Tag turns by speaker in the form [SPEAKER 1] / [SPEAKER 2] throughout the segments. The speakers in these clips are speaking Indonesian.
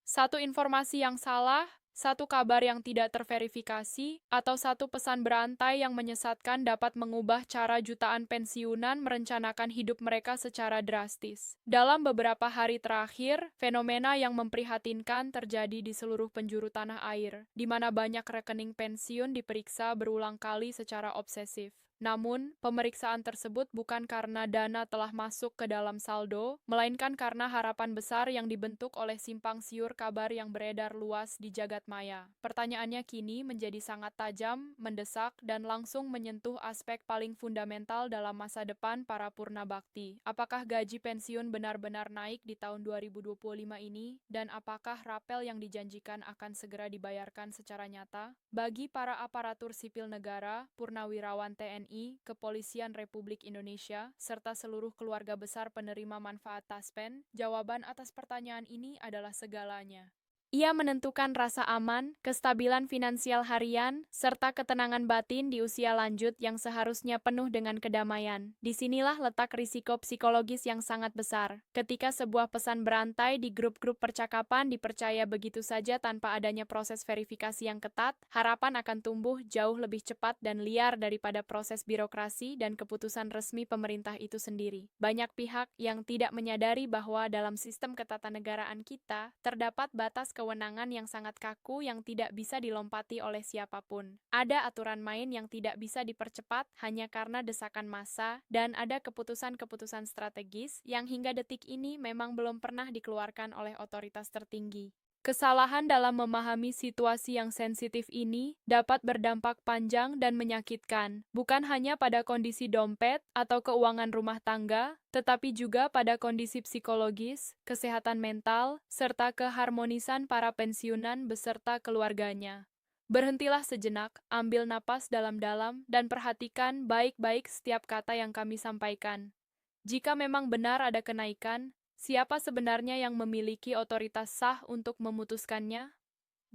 [SPEAKER 1] Satu informasi yang salah, satu kabar yang tidak terverifikasi, atau satu pesan berantai yang menyesatkan dapat mengubah cara jutaan pensiunan merencanakan hidup mereka secara drastis. Dalam beberapa hari terakhir, fenomena yang memprihatinkan terjadi di seluruh penjuru tanah air, di mana banyak rekening pensiun diperiksa berulang kali secara obsesif. Namun, pemeriksaan tersebut bukan karena dana telah masuk ke dalam saldo, melainkan karena harapan besar yang dibentuk oleh simpang siur kabar yang beredar luas di jagat maya. Pertanyaannya kini menjadi sangat tajam, mendesak, dan langsung menyentuh aspek paling fundamental dalam masa depan para purna bakti. Apakah gaji pensiun benar-benar naik di tahun 2025 ini, dan apakah rapel yang dijanjikan akan segera dibayarkan secara nyata? Bagi para aparatur sipil negara, purnawirawan TNI, Kepolisian Republik Indonesia, serta seluruh keluarga besar penerima manfaat Taspen, jawaban atas pertanyaan ini adalah segalanya. Ia menentukan rasa aman, kestabilan finansial harian, serta ketenangan batin di usia lanjut yang seharusnya penuh dengan kedamaian. Disinilah letak risiko psikologis yang sangat besar. Ketika sebuah pesan berantai di grup-grup percakapan dipercaya begitu saja tanpa adanya proses verifikasi yang ketat, harapan akan tumbuh jauh lebih cepat dan liar daripada proses birokrasi dan keputusan resmi pemerintah itu sendiri. Banyak pihak yang tidak menyadari bahwa dalam sistem ketatanegaraan kita, terdapat batas kewenangan yang sangat kaku yang tidak bisa dilompati oleh siapapun. Ada aturan main yang tidak bisa dipercepat hanya karena desakan massa, dan ada keputusan-keputusan strategis yang hingga detik ini memang belum pernah dikeluarkan oleh otoritas tertinggi. Kesalahan dalam memahami situasi yang sensitif ini dapat berdampak panjang dan menyakitkan, bukan hanya pada kondisi dompet atau keuangan rumah tangga, tetapi juga pada kondisi psikologis, kesehatan mental, serta keharmonisan para pensiunan beserta keluarganya. Berhentilah sejenak, ambil napas dalam-dalam, dan perhatikan baik-baik setiap kata yang kami sampaikan. Jika memang benar ada kenaikan, siapa sebenarnya yang memiliki otoritas sah untuk memutuskannya?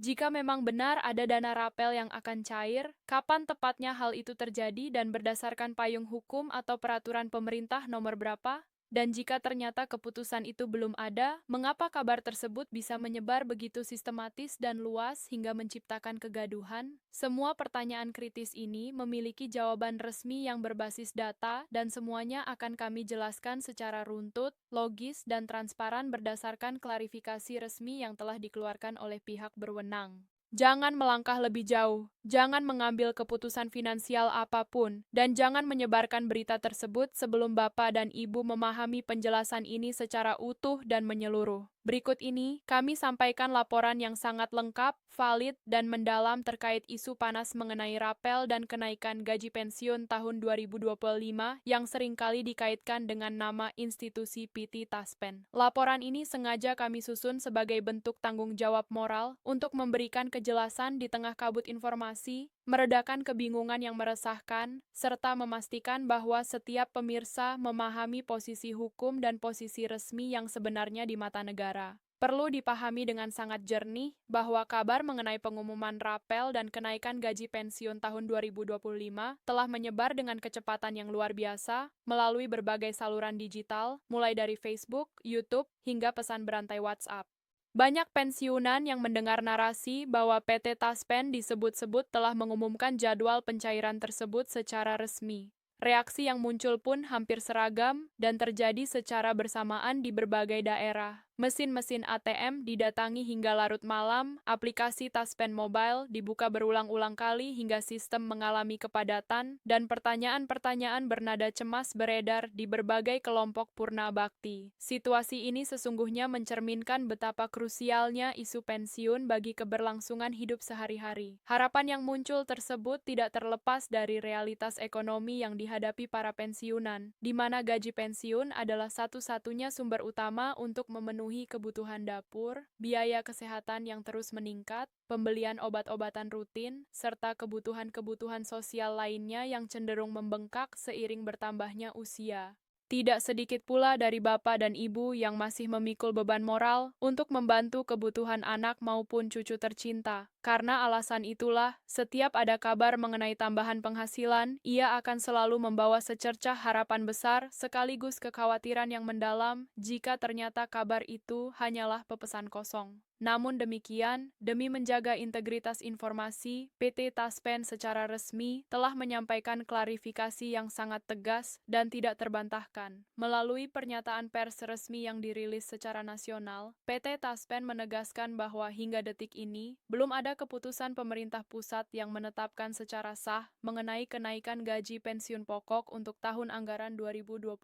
[SPEAKER 1] Jika memang benar ada dana rapel yang akan cair, kapan tepatnya hal itu terjadi dan berdasarkan payung hukum atau peraturan pemerintah nomor berapa? Dan jika ternyata keputusan itu belum ada, mengapa kabar tersebut bisa menyebar begitu sistematis dan luas hingga menciptakan kegaduhan? Semua pertanyaan kritis ini memiliki jawaban resmi yang berbasis data, dan semuanya akan kami jelaskan secara runtut, logis, dan transparan berdasarkan klarifikasi resmi yang telah dikeluarkan oleh pihak berwenang. Jangan melangkah lebih jauh, jangan mengambil keputusan finansial apapun, dan jangan menyebarkan berita tersebut sebelum Bapak dan Ibu memahami penjelasan ini secara utuh dan menyeluruh. Berikut ini, kami sampaikan laporan yang sangat lengkap, valid, dan mendalam terkait isu panas mengenai rapel dan kenaikan gaji pensiun tahun 2025 yang seringkali dikaitkan dengan nama institusi PT Taspen. Laporan ini sengaja kami susun sebagai bentuk tanggung jawab moral untuk memberikan kejelasan di tengah kabut informasi, meredakan kebingungan yang meresahkan, serta memastikan bahwa setiap pemirsa memahami posisi hukum dan posisi resmi yang sebenarnya di mata negara. Perlu dipahami dengan sangat jernih bahwa kabar mengenai pengumuman rapel dan kenaikan gaji pensiun tahun 2025 telah menyebar dengan kecepatan yang luar biasa melalui berbagai saluran digital, mulai dari Facebook, YouTube, hingga pesan berantai WhatsApp. Banyak pensiunan yang mendengar narasi bahwa PT Taspen disebut-sebut telah mengumumkan jadwal pencairan tersebut secara resmi. Reaksi yang muncul pun hampir seragam dan terjadi secara bersamaan di berbagai daerah. Mesin-mesin ATM didatangi hingga larut malam, aplikasi Taspen Mobile dibuka berulang-ulang kali hingga sistem mengalami kepadatan, dan pertanyaan-pertanyaan bernada cemas beredar di berbagai kelompok purna bakti. Situasi ini sesungguhnya mencerminkan betapa krusialnya isu pensiun bagi keberlangsungan hidup sehari-hari. Harapan yang muncul tersebut tidak terlepas dari realitas ekonomi yang dihadapi para pensiunan, di mana gaji pensiun adalah satu-satunya sumber utama untuk memenuhi kebutuhan dapur, biaya kesehatan yang terus meningkat, pembelian obat-obatan rutin, serta kebutuhan-kebutuhan sosial lainnya yang cenderung membengkak seiring bertambahnya usia. Tidak sedikit pula dari bapak dan ibu yang masih memikul beban moral untuk membantu kebutuhan anak maupun cucu tercinta. Karena alasan itulah, setiap ada kabar mengenai tambahan penghasilan, ia akan selalu membawa secercah harapan besar sekaligus kekhawatiran yang mendalam jika ternyata kabar itu hanyalah pepesan kosong. Namun demikian, demi menjaga integritas informasi, PT Taspen secara resmi telah menyampaikan klarifikasi yang sangat tegas dan tidak terbantahkan. Melalui pernyataan pers resmi yang dirilis secara nasional, PT Taspen menegaskan bahwa hingga detik ini, belum ada keputusan pemerintah pusat yang menetapkan secara sah mengenai kenaikan gaji pensiun pokok untuk tahun anggaran 2025.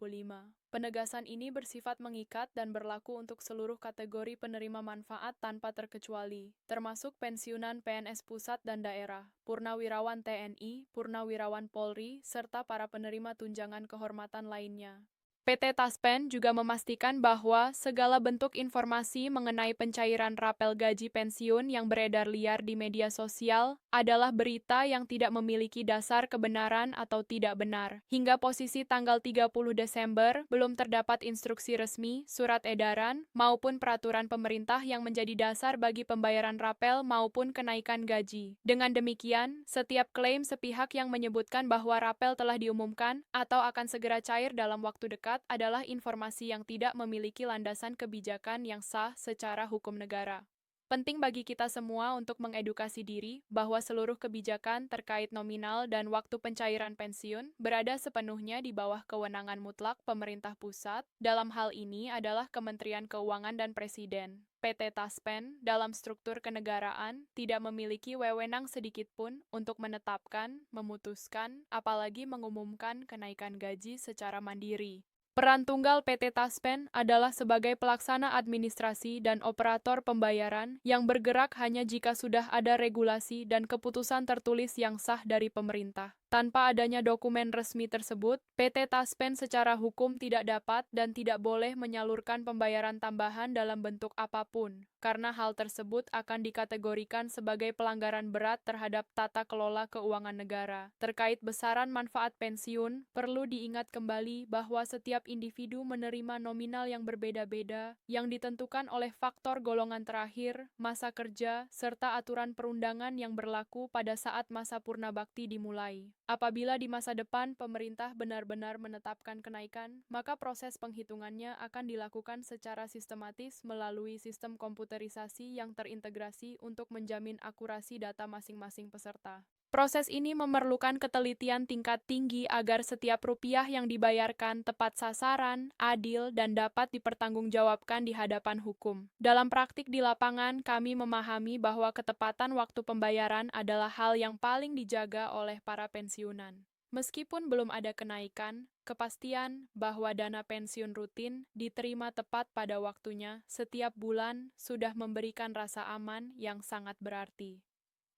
[SPEAKER 1] Penegasan ini bersifat mengikat dan berlaku untuk seluruh kategori penerima manfaat tanpa terkecuali, termasuk pensiunan PNS pusat dan daerah, purnawirawan TNI, purnawirawan Polri, serta para penerima tunjangan kehormatan lainnya. PT Taspen juga memastikan bahwa segala bentuk informasi mengenai pencairan rapel gaji pensiun yang beredar liar di media sosial adalah berita yang tidak memiliki dasar kebenaran atau tidak benar. Hingga posisi tanggal 30 Desember, belum terdapat instruksi resmi, surat edaran, maupun peraturan pemerintah yang menjadi dasar bagi pembayaran rapel maupun kenaikan gaji. Dengan demikian, setiap klaim sepihak yang menyebutkan bahwa rapel telah diumumkan atau akan segera cair dalam waktu dekat adalah informasi yang tidak memiliki landasan kebijakan yang sah secara hukum negara. Penting bagi kita semua untuk mengedukasi diri bahwa seluruh kebijakan terkait nominal dan waktu pencairan pensiun berada sepenuhnya di bawah kewenangan mutlak pemerintah pusat. Dalam hal ini adalah Kementerian Keuangan dan Presiden. PT Taspen dalam struktur kenegaraan tidak memiliki wewenang sedikitpun untuk menetapkan, memutuskan, apalagi mengumumkan kenaikan gaji secara mandiri. Peran tunggal PT Taspen adalah sebagai pelaksana administrasi dan operator pembayaran yang bergerak hanya jika sudah ada regulasi dan keputusan tertulis yang sah dari pemerintah. Tanpa adanya dokumen resmi tersebut, PT Taspen secara hukum tidak dapat dan tidak boleh menyalurkan pembayaran tambahan dalam bentuk apapun, karena hal tersebut akan dikategorikan sebagai pelanggaran berat terhadap tata kelola keuangan negara. Terkait besaran manfaat pensiun, perlu diingat kembali bahwa setiap individu menerima nominal yang berbeda-beda, yang ditentukan oleh faktor golongan terakhir, masa kerja, serta aturan perundangan yang berlaku pada saat masa purna bakti dimulai. Apabila di masa depan pemerintah benar-benar menetapkan kenaikan, maka proses penghitungannya akan dilakukan secara sistematis melalui sistem komputerisasi yang terintegrasi untuk menjamin akurasi data masing-masing peserta. Proses ini memerlukan ketelitian tingkat tinggi agar setiap rupiah yang dibayarkan tepat sasaran, adil, dan dapat dipertanggungjawabkan di hadapan hukum. Dalam praktik di lapangan, kami memahami bahwa ketepatan waktu pembayaran adalah hal yang paling dijaga oleh para pensiunan. Meskipun belum ada kenaikan, kepastian bahwa dana pensiun rutin diterima tepat pada waktunya setiap bulan sudah memberikan rasa aman yang sangat berarti.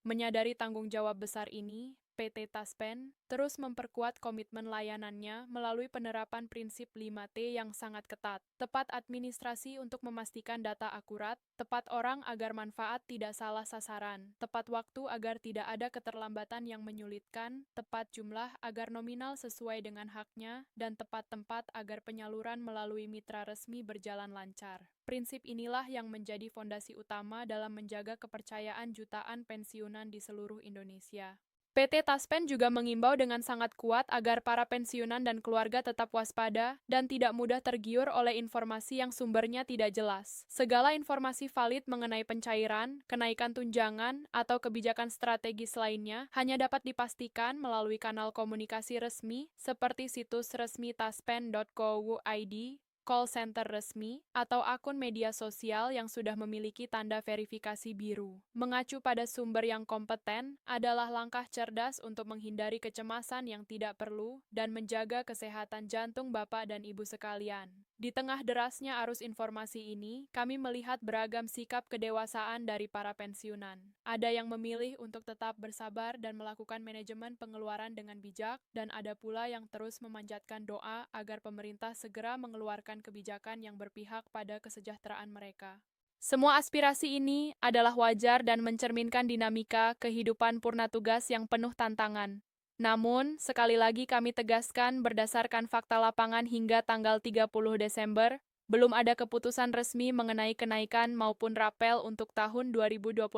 [SPEAKER 1] Menyadari tanggung jawab besar ini, PT Taspen terus memperkuat komitmen layanannya melalui penerapan prinsip 5T yang sangat ketat. Tepat administrasi untuk memastikan data akurat, tepat orang agar manfaat tidak salah sasaran, tepat waktu agar tidak ada keterlambatan yang menyulitkan, tepat jumlah agar nominal sesuai dengan haknya, dan tepat tempat agar penyaluran melalui mitra resmi berjalan lancar. Prinsip inilah yang menjadi fondasi utama dalam menjaga kepercayaan jutaan pensiunan di seluruh Indonesia. PT Taspen juga mengimbau dengan sangat kuat agar para pensiunan dan keluarga tetap waspada dan tidak mudah tergiur oleh informasi yang sumbernya tidak jelas. Segala informasi valid mengenai pencairan, kenaikan tunjangan, atau kebijakan strategis lainnya hanya dapat dipastikan melalui kanal komunikasi resmi seperti situs resmi taspen.co.id, call center resmi, atau akun media sosial yang sudah memiliki tanda verifikasi biru. Mengacu pada sumber yang kompeten adalah langkah cerdas untuk menghindari kecemasan yang tidak perlu dan menjaga kesehatan jantung Bapak dan Ibu sekalian. Di tengah derasnya arus informasi ini, kami melihat beragam sikap kedewasaan dari para pensiunan. Ada yang memilih untuk tetap bersabar dan melakukan manajemen pengeluaran dengan bijak, dan ada pula yang terus memanjatkan doa agar pemerintah segera mengeluarkan kebijakan yang berpihak pada kesejahteraan mereka. Semua aspirasi ini adalah wajar dan mencerminkan dinamika kehidupan purna tugas yang penuh tantangan. Namun, sekali lagi kami tegaskan berdasarkan fakta lapangan hingga tanggal 30 Desember, Belum ada keputusan resmi mengenai kenaikan maupun rapel untuk tahun 2025.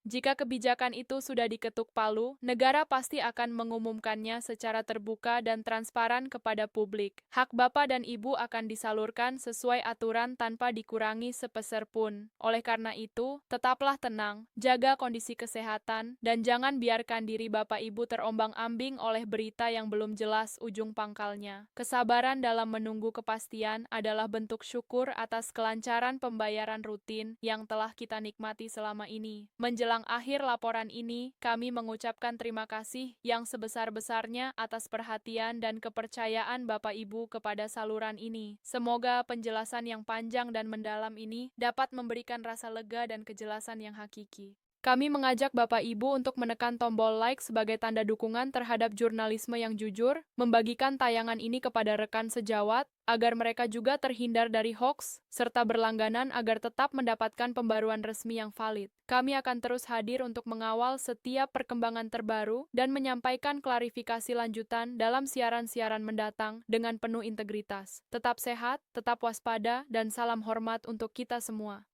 [SPEAKER 1] Jika kebijakan itu sudah diketuk palu, negara pasti akan mengumumkannya secara terbuka dan transparan kepada publik. Hak bapak dan ibu akan disalurkan sesuai aturan tanpa dikurangi sepeser pun. Oleh karena itu, tetaplah tenang, jaga kondisi kesehatan, dan jangan biarkan diri bapak ibu terombang-ambing oleh berita yang belum jelas ujung pangkalnya. Kesabaran dalam menunggu kepastian adalah bentuk syukur atas kelancaran pembayaran rutin yang telah kita nikmati selama ini. Menjelang akhir laporan ini, kami mengucapkan terima kasih yang sebesar-besarnya atas perhatian dan kepercayaan Bapak Ibu kepada saluran ini. Semoga penjelasan yang panjang dan mendalam ini dapat memberikan rasa lega dan kejelasan yang hakiki. Kami mengajak Bapak Ibu untuk menekan tombol like sebagai tanda dukungan terhadap jurnalisme yang jujur, membagikan tayangan ini kepada rekan sejawat, agar mereka juga terhindar dari hoax, serta berlangganan agar tetap mendapatkan pembaruan resmi yang valid. Kami akan terus hadir untuk mengawal setiap perkembangan terbaru dan menyampaikan klarifikasi lanjutan dalam siaran-siaran mendatang dengan penuh integritas. Tetap sehat, tetap waspada, dan salam hormat untuk kita semua.